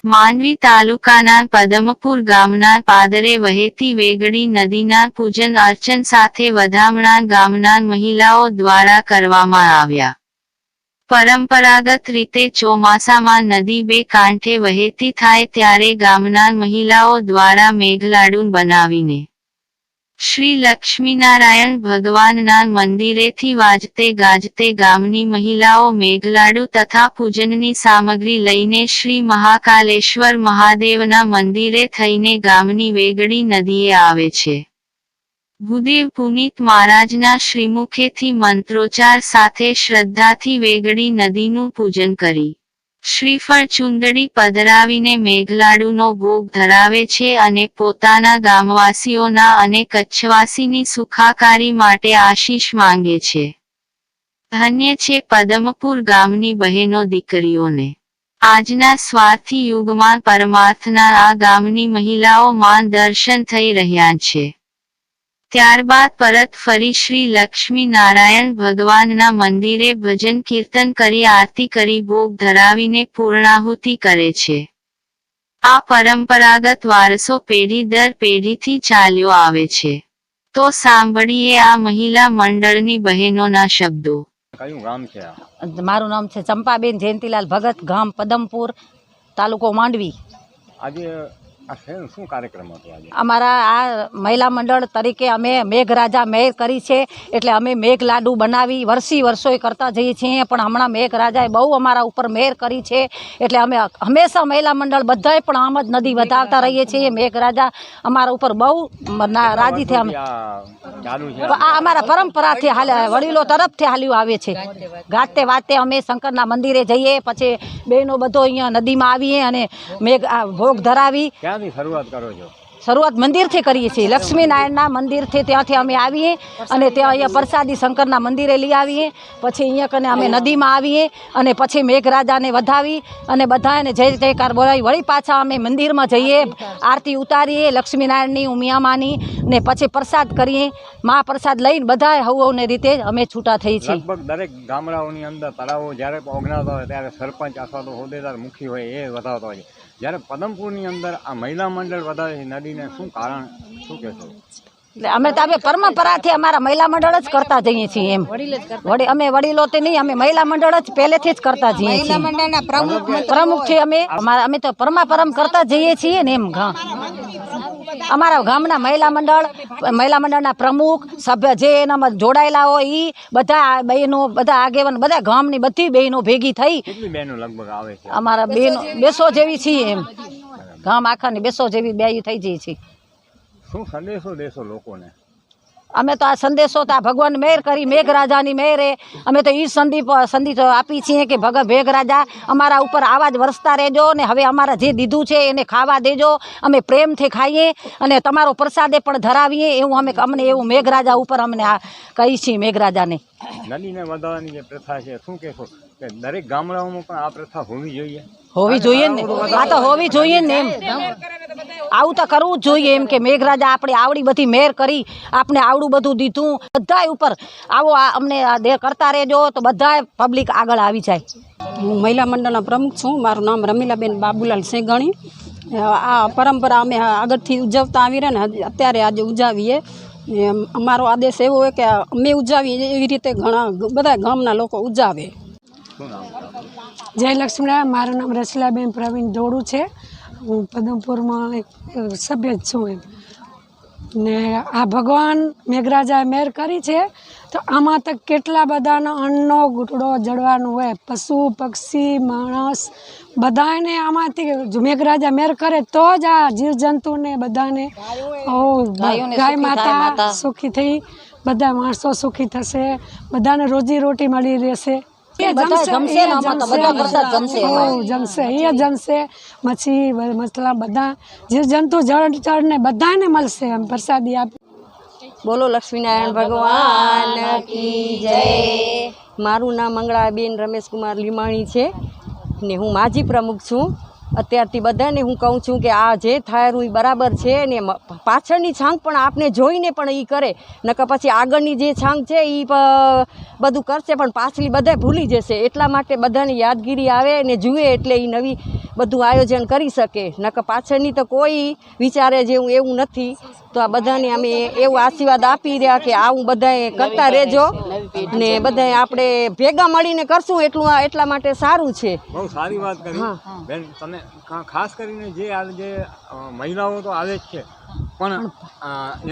માંડવી તાલુકાના પદમપુર ગામના પાદરે વહેતી વેગડી નદીના પૂજન અર્ચન સાથે વધામણા ગામના મહિલાઓ દ્વારા કરવામાં આવ્યા। પરંપરાગત રીતે ચોમાસામાં નદી બે કાંઠે વહેતી થાય ત્યારે ગામના મહિલાઓ દ્વારા મેઘલાડુ બનાવીને શ્રી લક્ષ્મીનારાયણ ભગવાનના મંદિરેથી વાજતે ગાજતે ગામની મહિલાઓ મેઘલાડુ તથા પૂજનની સામગ્રી લઈને શ્રી મહાકાલેશ્વર મહાદેવના મંદિરે થઈને ગામની વેગડી નદીએ આવે છે। ગુરુદેવ પુનિત મહારાજના શ્રીમુખેથી મંત્રોચ્ચાર સાથે શ્રદ્ધાથી વેગડી નદીનું પૂજન કરી શ્રીફળ ચુંદડી પધરાવીને મેઘલાડુનો ભોગ ધરાવે છે અને પોતાના ગામવાસીઓના અને કચ્છવાસીની સુખાકારી માટે આશીષ માંગે છે। ધન્ય છે પદમપુર ગામની બહેનો દીકરીઓને। આજના સ્વાર્થી યુગમાં પરમાર્થના આ ગામની મહિલાઓ માં દર્શન થઈ રહ્યા છે। ત્યારબાદ પરત ફરી શ્રી લક્ષ્મી નારાયણ ભગવાનના મંદિરે ભજન કીર્તન કરી આરતી કરી ભોગ ધરાવીને પૂર્ણાહુતિ કરે છે। આ પરંપરાગત વારસો પેઢી દર પેઢીથી ચાલ્યો આવે છે। તો સાંભળીએ આ મહિલા મંડળની બહેનોના શબ્દો। કયું ગામ છે? મારું નામ છે ચંપાબેન જયંતિલાલ ભગત, ગામ પદમપુર, તાલુકો માંડવી। આજે શું કાર્યક્રમ હતો? આજે અમારા આ મહિલા મંડળ તરીકે અમે મેઘરાજા મહેર કરી છે, એટલે અમે મેઘ લાડુ બનાવી વર્ષોએ કરતા જઈએ છીએ, પણ હમણાં મેઘરાજાએ બહુ અમારા ઉપર મહેર કરી છે, એટલે અમે હંમેશા મહિલા મંડળ બધાએ પણ આમ જ નદી વધાવતા રહીએ છીએ। મેઘરાજા અમારા ઉપર બહુ રાજી થયા। આ અમારા પરંપરાથી વડીલો તરફથી હાલ્યું આવે છે। ગાતે વાતે અમે શંકરના મંદિરે જઈએ, પછી બહેનો બધો અહીંયા નદીમાં આવીએ અને ભોગ ધરાવી। શરૂઆત કરો છો? શરૂઆત મંદિરથી કરીએ છીએ, લક્ષ્મીનારાયણના મંદિરથી, ત્યાંથી અમે આવીએ અને ત્યાં અહીંયા પ્રસાદી શંકરના મંદિરે લઈ આવીએ, પછી અહીંયા કને અમે નદીમાં આવીએ અને પછી મેઘરાજાને વધાવી અને બધાને જય જયકાર બોલાવી વળી પાછા અમે મંદિરમાં જઈએ, આરતી ઉતારીએ લક્ષ્મીનારાયણની, ઉમિયામાની, ને પછી પ્રસાદ કરીએ। મહાપ્રસાદ લઈને બધાએ હવને રીતે અમે છૂટા થઈ છીએ। લગભગ દરેક ગામડાઓની અંદર તળાવો જ્યારે ઓગણાતા હોય ત્યારે સરપંચ અથવા તો હોદ્દેદાર મુખી હોય એ વધાવતા હોય છે, જ્યારે પદમપુરની અંદર આ મહિલા મંડળ વધારે છે નદીને, શું કારણ, શું કહેશો? એટલે અમે તો અમે પરંપરાથી અમારા મહિલા મંડળ જ કરતા જઈએ છીએ। એમ અમે વડીલો તે નહીં, અમે મહિલા મંડળ જ પહેલેથી જ કરતા જઈએ છીએ। પ્રમુખ છે અમે તો પરમ કરતા જઈએ છીએ ને એમ। અમારા ગામના મહિલા મંડળના પ્રમુખ સભ્ય જે એનામાં જોડાયેલા હોય એ બધા બહેનો, બધા આગેવાન, બધા ગામની બધી બહેનો ભેગી થઈ। કેટલી બહેનો લગભગ આવે છે? અમારા બહેનો 200 જેવી છીએ એમ, ગામ આખાની 200 જેવી બેયું થઈ જઈએ છીએ। શું સંદેશો દેશો લોકોને? અમે તો આ સંદેશો તો આ ભગવાન મહેર કરી, મેઘરાજાની મહેરે અમે તો એ સંદેશો આપી છીએ કે મેઘરાજા અમારા ઉપર આવા જ વરસતા રહેજો ને હવે અમારા જે દીધું છે એને ખાવા દેજો, અમે પ્રેમથી ખાઈએ અને તમારો પ્રસાદે પણ ધરાવીએ, એવું અમને એવું મેઘરાજા ઉપર અમને આ કહી છીએ મેઘરાજાને। નદીને વધારવાની જે પ્રથા છે, શું કહેશો કે દરેક ગામડાઓમાં પણ આ પ્રથા હોવી જોઈએ? હોવી જોઈએ ને, આ તો હોવી જોઈએ ને એમ, આવું તો કરવું જ જોઈએ એમ કે મેઘરાજા આપણે આવડી બધી મહેર કરી, આપણે આવડું બધું દીધું, બધાય ઉપર આવો અમને કરતા રહેજો તો બધાય પબ્લિક આગળ આવી જાય। હું મહિલા મંડળના પ્રમુખ છું, મારું નામ રમીલાબેન બાબુલાલ સેગણી। આ પરંપરા અમે આગળથી ઉજવતા આવી રહ્યા ને અત્યારે આજે ઉજાવીએ। અમારો આદેશ એવો હોય કે અમે ઉજાવીએ એવી રીતે ઘણા બધા ગામના લોકો ઉજાવે। જય લક્ષ્મીનારાયણ, મારું નામ રસીલાબેન પ્રવીણ દોડું છે, હું પદમપુરમાં એક સભ્ય જ છું એમ ને આ ભગવાન મેઘરાજાએ મહેર કરી છે તો આમાં તો કેટલા બધાનો અન્નનો ઘૂંટડો જડવાનું હોય, પશુ પક્ષી માણસ બધાને આમાંથી મેઘરાજા મહેર કરે તો જ આ જીવજંતુને બધાને ગાય માતા સુખી થઈ, બધા માણસો સુખી થશે, બધાને રોજી રોટી મળી રહેશે। જમશે મચ્છી મછલા બધા જીવજંતુ જળ ને બધાને મળશે એમ પ્રસાદી આપી। બોલો લક્ષ્મીનારાયણ ભગવાન કી જય। મારું નામ મંગળાબેન રમેશકુમાર લીમાણી છે ને હું માજી પ્રમુખ છું। અત્યારથી બધાને હું કહું છું કે આ જે થાયરું એ બરાબર છે ને પાછળની છાંગ પણ આપને જોઈને પણ એ કરે, નકર પછી આગળની જે છાંગ છે એ બધું કરશે પણ પાછલી બધા ભૂલી જશે। એટલા માટે બધાની યાદગીરી આવે ને જુએ એટલે એ નવી બધું આયોજન કરી શકે. નકર પાછળની તો કોઈ વિચારે જેવું એવું નથી. તો આ બધાને અમે એવું આશીર્વાદ આપી રહ્યા કે આવું બધાએ કરતા રહેજો ને બધાએ આપણે ભેગા મળીને કરશું એટલા માટે સારું છે. બહુ સારી વાત કરી બેન તમે. ખાસ કરીને જે મહિલાઓ તો આવે જ છે, પણ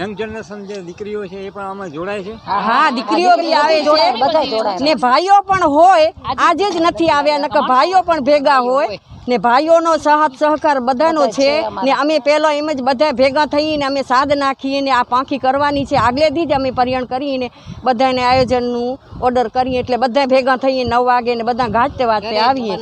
યંગ જનરેશન જે દીકરીઓ છે એ પણ આમાં જોડાય છે. હા, દીકરીઓ બી આવે છે ને ભાઈઓ પણ હોય. આજે જ નથી આવ્યા, નકર ભાઈઓ પણ ભેગા હોય ને ભાઈઓનો સાથ સહકાર બધાનો છે. ને અમે પહેલો એમ જ બધા ભેગા થઈને અમે સાદ નાખીએ ને આ પાંખી કરવાની છે. આગલેથી જ અમે પરિયણ કરીને બધાને આયોજનનું ઓર્ડર કરીએ એટલે બધા ભેગા થઈએ 9 વાગે ને બધા ગાજતે વાજતે આવીએ.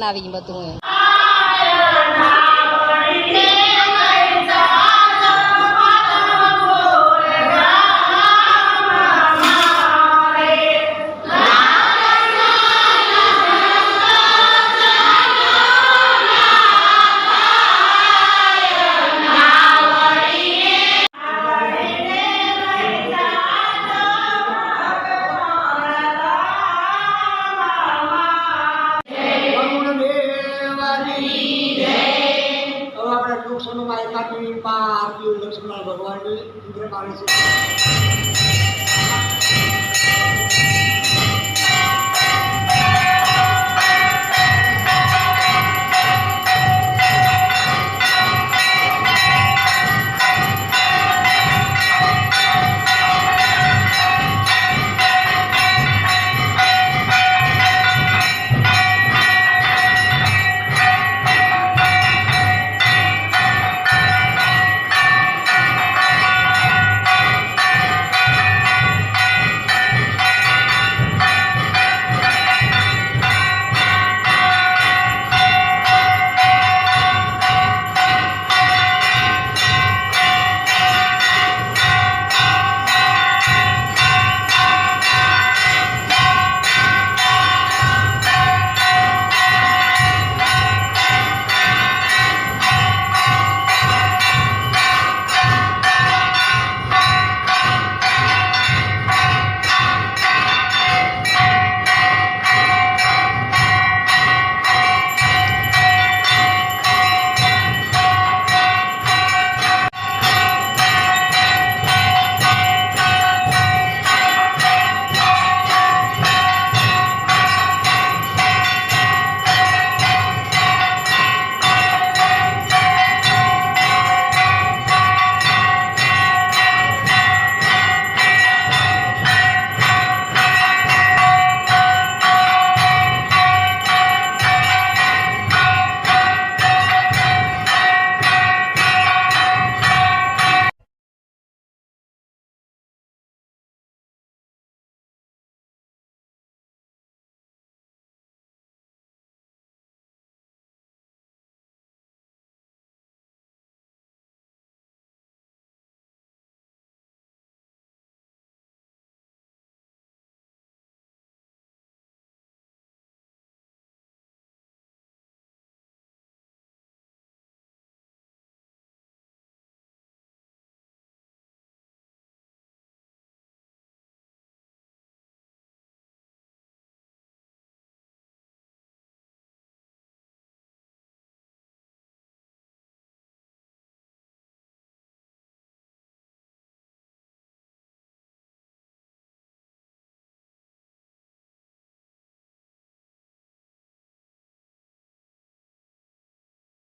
લક્ષ્મણ ભગવાનની